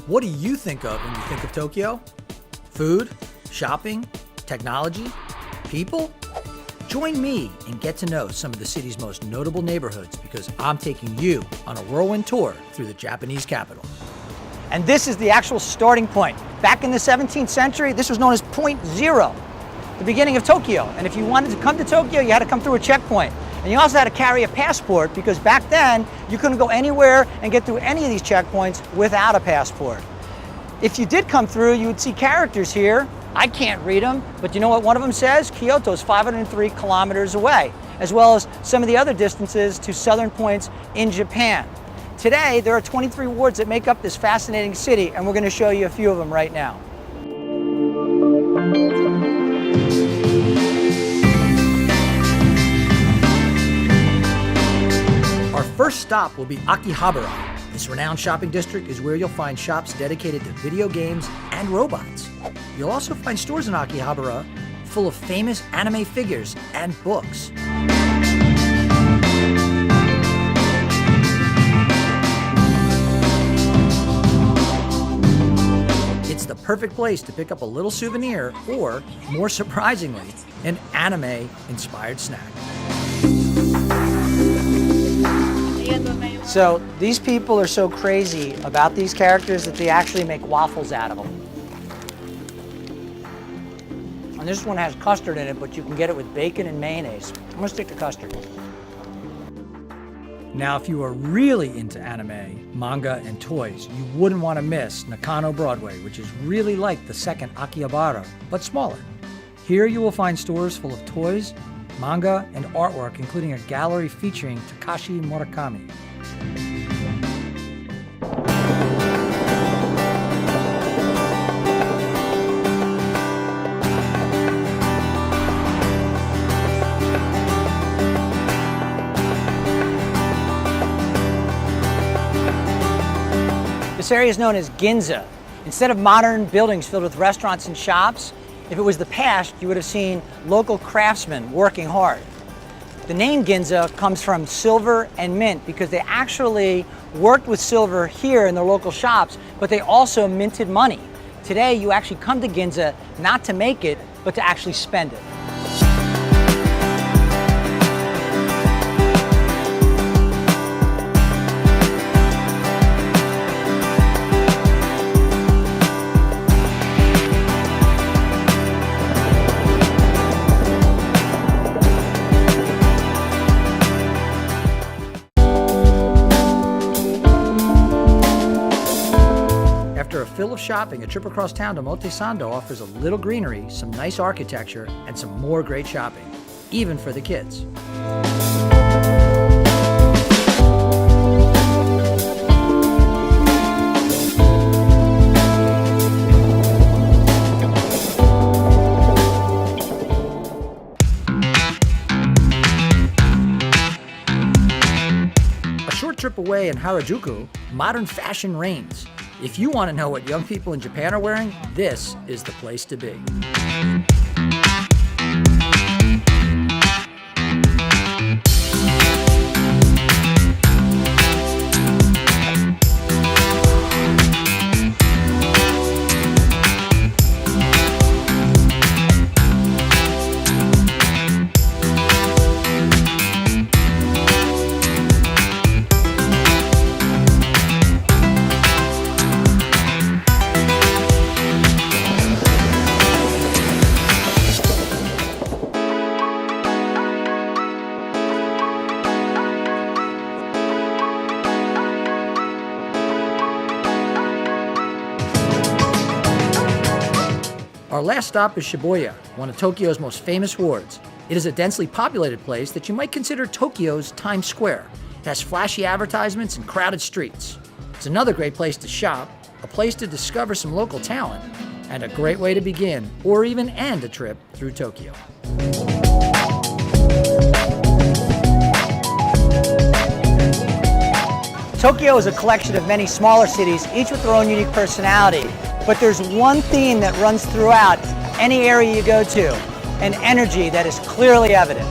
What do you think of when you think of Tokyo? Food, shopping, technology, people? Join me and get to know some of the city's most notable neighborhoods because I'm taking you on a whirlwind tour through the Japanese capital. And this is the actual starting point. Back in the 17th century, this was known as Point Zero, the beginning of Tokyo. And if you wanted to come to Tokyo, you had to come through a checkpoint. And you also had to carry a passport because back then, you couldn't go anywhere and get through any of these checkpoints without a passport. If you did come through, you would see characters here. I can't read them, but you know what one of them says? Kyoto is 503 kilometers away, as well as some of the other distances to southern points in Japan. Today, there are 23 wards that make up this fascinating city, and we're going to show you a few of them right now. Our first stop will be Akihabara. This renowned shopping district is where you'll find shops dedicated to video games and robots. You'll also find stores in Akihabara full of famous anime figures and books. It's the perfect place to pick up a little souvenir or, more surprisingly, an anime-inspired snack. So these people are so crazy about these characters that they actually make waffles out of them. And this one has custard in it, but you can get it with bacon and mayonnaise. I'm gonna stick to custard. Now, if you are really into anime, manga, and toys, you wouldn't want to miss Nakano Broadway, which is really like the second Akihabara, but smaller. Here you will find stores full of toys, manga, and artwork, including a gallery featuring Takashi Murakami. This area is known as Ginza. Instead of modern buildings filled with restaurants and shops, if it was the past, you would have seen local craftsmen working hard. The name Ginza comes from silver and mint because they actually worked with silver here in their local shops, but they also minted money. Today, you actually come to Ginza not to make it, but to actually spend it. After a fill of shopping, a trip across town to Omotesando offers a little greenery, some nice architecture, and some more great shopping, even for the kids. A short trip away in Harajuku, modern fashion reigns. If you want to know what young people in Japan are wearing, this is the place to be. Our last stop is Shibuya, one of Tokyo's most famous wards. It is a densely populated place that you might consider Tokyo's Times Square. It has flashy advertisements and crowded streets. It's another great place to shop, a place to discover some local talent, and a great way to begin or even end a trip through Tokyo. Tokyo is a collection of many smaller cities, each with their own unique personality. But there's one theme that runs throughout any area you go to, an energy that is clearly evident.